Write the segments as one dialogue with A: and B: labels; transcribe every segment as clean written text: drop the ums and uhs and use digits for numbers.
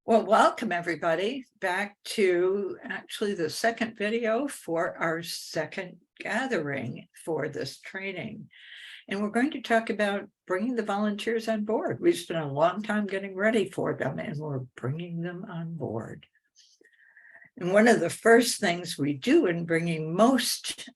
A: Well, welcome everybody back to actually the second video for our second gathering for this training. And we're going to talk about bringing the volunteers on board. We've spent a long time getting ready for them and we're bringing them on board. And one of the first things we do in bringing most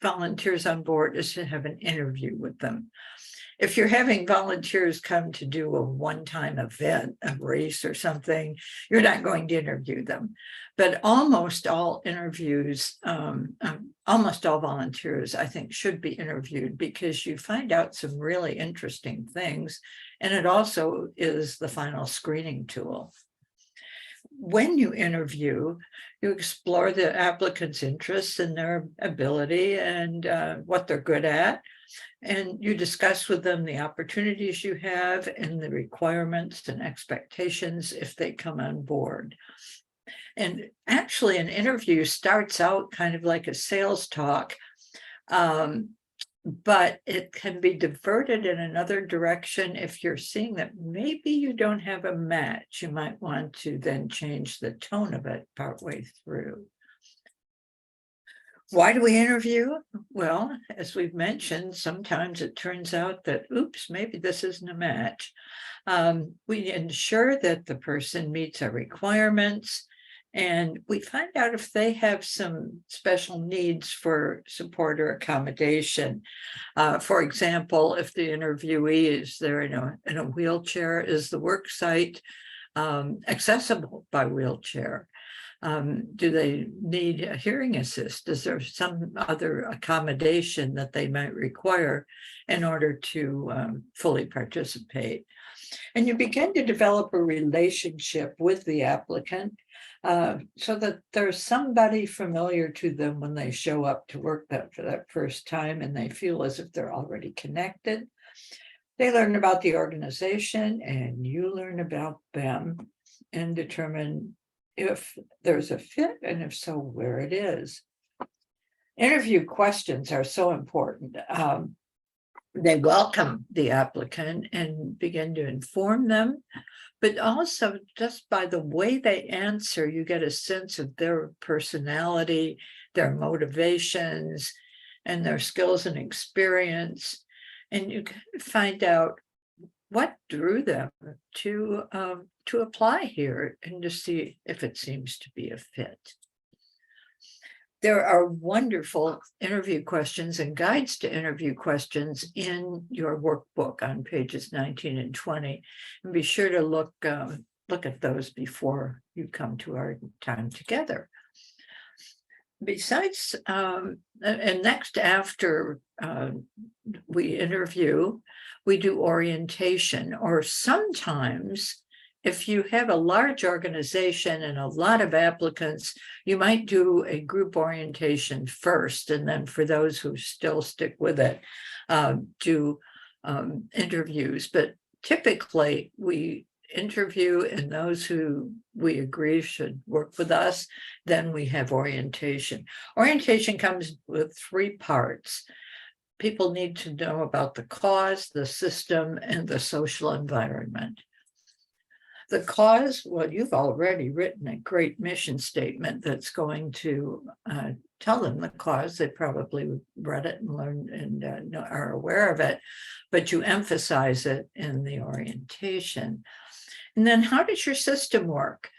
A: volunteers on board is to have an interview with them. If you're having volunteers come to do a one-time event, a race or something, you're not going to interview them. But almost all interviews, almost all volunteers, I think, should be interviewed because you find out some really interesting things. And it also is the final screening tool. When you interview, you explore the applicant's interests and their ability and what they're good at. And you discuss with them the opportunities you have and the requirements and expectations if they come on board. And actually, an interview starts out kind of like a sales talk, but it can be diverted in another direction if you're seeing that maybe you don't have a match. You might want to then change the tone of it partway through. Why do we interview? Well, as we've mentioned, sometimes it turns out that, oops, maybe this isn't a match. We ensure that the person meets our requirements, and we find out if they have some special needs for support or accommodation. For example, if the interviewee is there in a wheelchair, is the work site accessible by wheelchair? Do they need a hearing assist? Is there some other accommodation that they might require in order to fully participate? And you begin to develop a relationship with the applicant so that there's somebody familiar to them when they show up to work for that first time and they feel as if they're already connected. They learn about the organization and you learn about them and determine if there's a fit, and if so, where it is. Interview questions are so important. They welcome the applicant and begin to inform them, but also just by the way they answer, you get a sense of their personality, their motivations, and their skills and experience. And you can find out what drew them to apply here and to see if it seems to be a fit. There are wonderful interview questions and guides to interview questions in your workbook on pages 19 and 20. And be sure to look at those before you come to our time together. Besides, and next after we interview, we do orientation, or sometimes if you have a large organization and a lot of applicants, you might do a group orientation first, and then for those who still stick with it, do interviews. But typically we interview, and those who we agree should work with us, then we have orientation. Orientation comes with 3 parts. People need to know about the cause, the system, and the social environment. The cause, well, you've already written a great mission statement that's going to tell them the cause. They probably read it and learned and are aware of it, but you emphasize it in the orientation. And then how does your system work?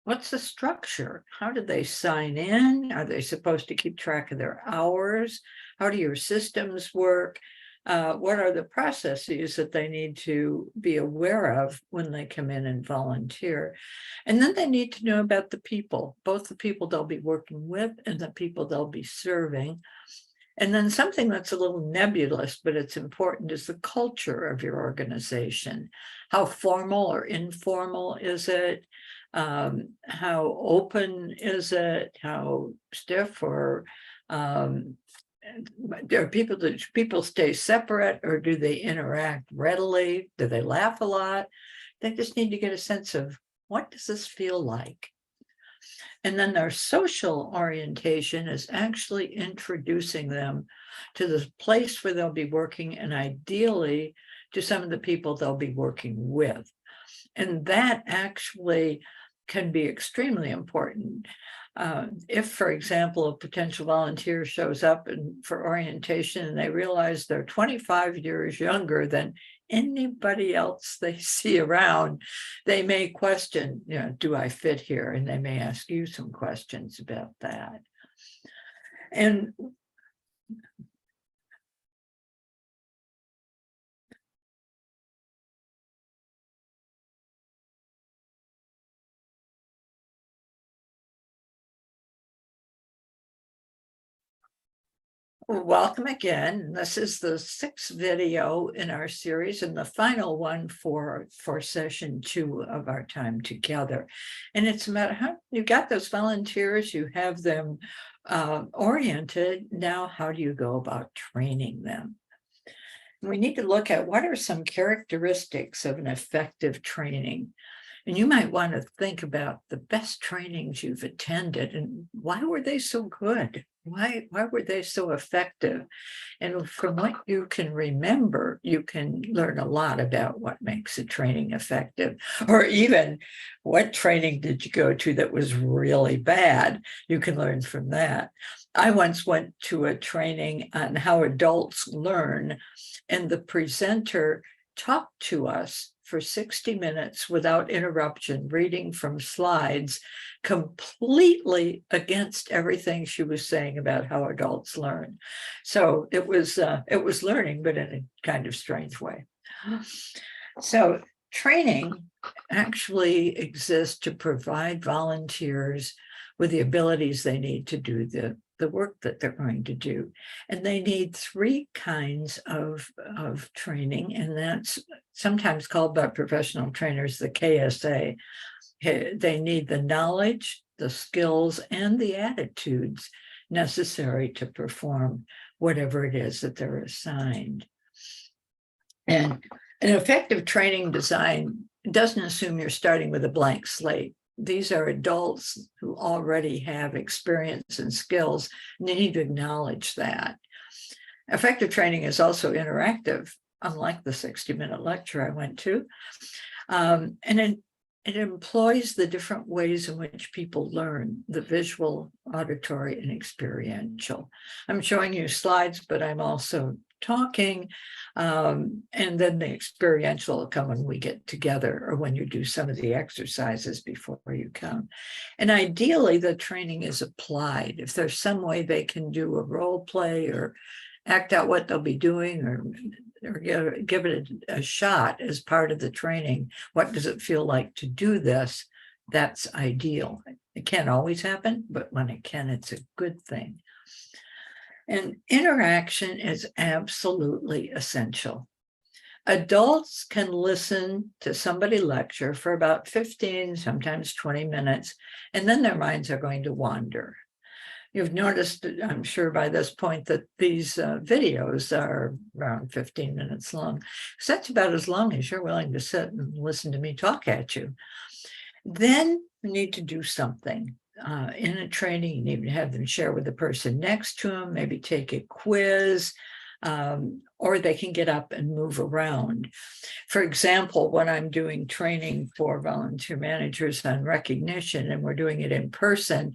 A: What's the structure? How do they sign in? Are they supposed to keep track of their hours? How do your systems work? What are the processes that they need to be aware of when they come in and volunteer? And then they need to know about the people, both the people they'll be working with and the people they'll be serving. And then something that's a little nebulous, but it's important, is the culture of your organization. How formal or informal is it? How open is it? How stiff or do people stay separate, or do they interact readily? Do they laugh a lot? They just need to get a sense of, what does this feel like? And then their social orientation is actually introducing them to the place where they'll be working, and ideally to some of the people they'll be working with. And that actually can be extremely important. If, for example, a potential volunteer shows up for orientation and they realize they're 25 years younger than anybody else they see around, they may question, do I fit here? And they may ask you some questions about that. And welcome again. This is the 6th video in our series and the final one for session 2 of our time together. And it's about how you got those volunteers, you have them oriented. Now, how do you go about training them? We need to look at what are some characteristics of an effective training. And you might want to think about the best trainings you've attended and why were they so good? Why were they so effective? And from what you can remember, you can learn a lot about what makes a training effective, or even what training did you go to that was really bad? You can learn from that. I once went to a training on how adults learn, and the presenter talked to us for 60 minutes without interruption, reading from slides, completely against everything she was saying about how adults learn. So it was learning, but in a kind of strange way. So training actually exists to provide volunteers with the abilities they need to do the work that they're going to do. And they need 3 kinds of training, and that's sometimes called by professional trainers the KSA. They need the knowledge, the skills, and the attitudes necessary to perform whatever it is that they're assigned. And an effective training design doesn't assume you're starting with a blank slate. These are adults who already have experience and skills, and they need to acknowledge that. Effective training is also interactive, unlike the 60-minute lecture I went to. And it employs the different ways in which people learn, the visual, auditory, and experiential. I'm showing you slides, but I'm also talking, and then the experiential will come when we get together or when you do some of the exercises before you come. And ideally, the training is applied. If there's some way they can do a role play or act out what they'll be doing, or give it a shot as part of the training, what does it feel like to do this? That's ideal. It can't always happen, but when it can, it's a good thing. And interaction is absolutely essential. Adults can listen to somebody lecture for about 15, sometimes 20 minutes, and then their minds are going to wander. You've noticed, I'm sure by this point, that these videos are around 15 minutes long. So that's about as long as you're willing to sit and listen to me talk at you. Then you need to do something. In a training, you need to have them share with the person next to them, maybe take a quiz, or they can get up and move around. For example, when I'm doing training for volunteer managers on recognition, and we're doing it in person,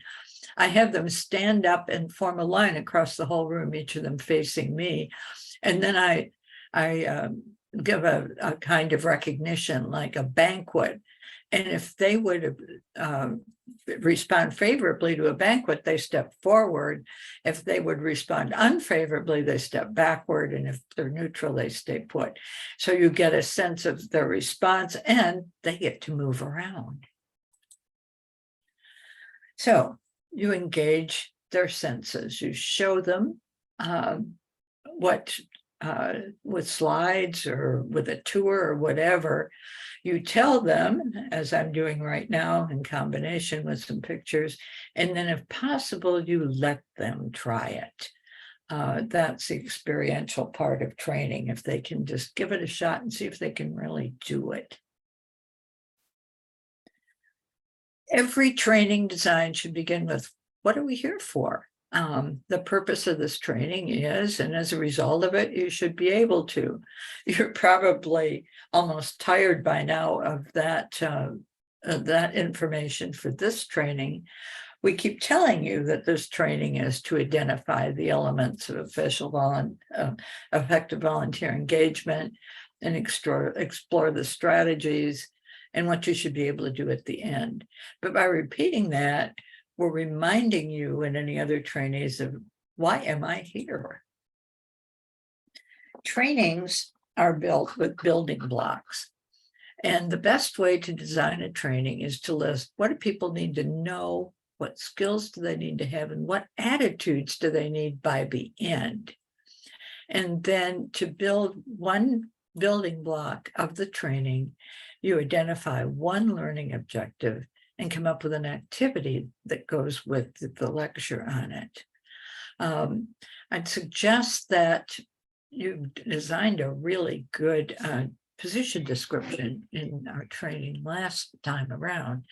A: I have them stand up and form a line across the whole room, each of them facing me. And then I give a kind of recognition, like a banquet. And if they would respond favorably to a banquet, they step forward. If they would respond unfavorably, they step backward. And if they're neutral, they stay put. So you get a sense of their response, and they get to move around. So you engage their senses. You show them what, with slides or with a tour or whatever. You tell them, as I'm doing right now in combination with some pictures, and then if possible, you let them try it. That's the experiential part of training, if they can just give it a shot and see if they can really do it. Every training design should begin with, what are we here for? The purpose of this training is, and as a result of it, you should be able to. You're probably almost tired by now of that information for this training. We keep telling you that this training is to identify the elements of effective volunteer engagement and explore the strategies and what you should be able to do at the end. But by repeating that, we're reminding you and any other trainees of, why am I here? Trainings are built with building blocks. And the best way to design a training is to list, what do people need to know? What skills do they need to have? And what attitudes do they need by the end? And then to build one building block of the training, you identify one learning objective and come up with an activity that goes with the lecture on it. I'd suggest that you designed a really good position description in our training last time around,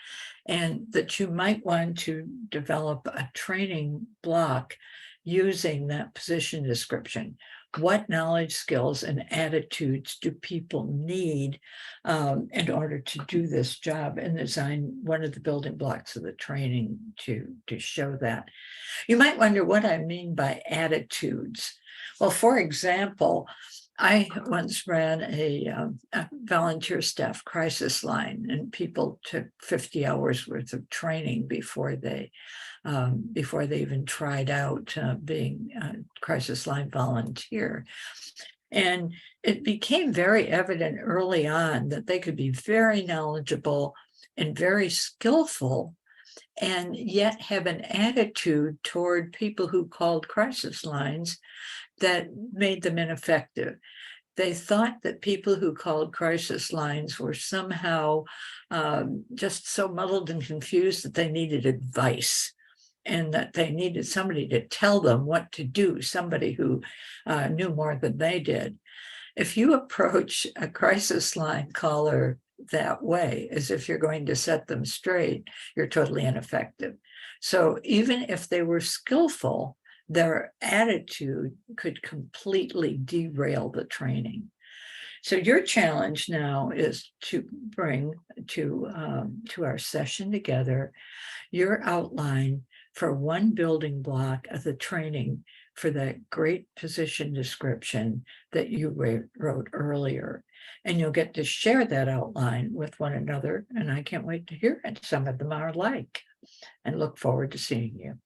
A: and that you might want to develop a training block using that position description. What knowledge, skills, and attitudes do people need in order to do this job, and design one of the building blocks of the training to show that. You might wonder what I mean by attitudes. Well, for example, I once ran a volunteer staff crisis line, and people took 50 hours worth of training before they even tried out being a crisis line volunteer. And it became very evident early on that they could be very knowledgeable and very skillful, and yet have an attitude toward people who called crisis lines that made them ineffective. They thought that people who called crisis lines were somehow just so muddled and confused that they needed advice, and that they needed somebody to tell them what to do, somebody who knew more than they did. If you approach a crisis line caller that way, as if you're going to set them straight, you're totally ineffective. So even if they were skillful, their attitude could completely derail the training. So your challenge now is to bring to our session together your outline for one building block of the training for that great position description that you wrote earlier. And you'll get to share that outline with one another. And I can't wait to hear it. Some of them are alike, and look forward to seeing you.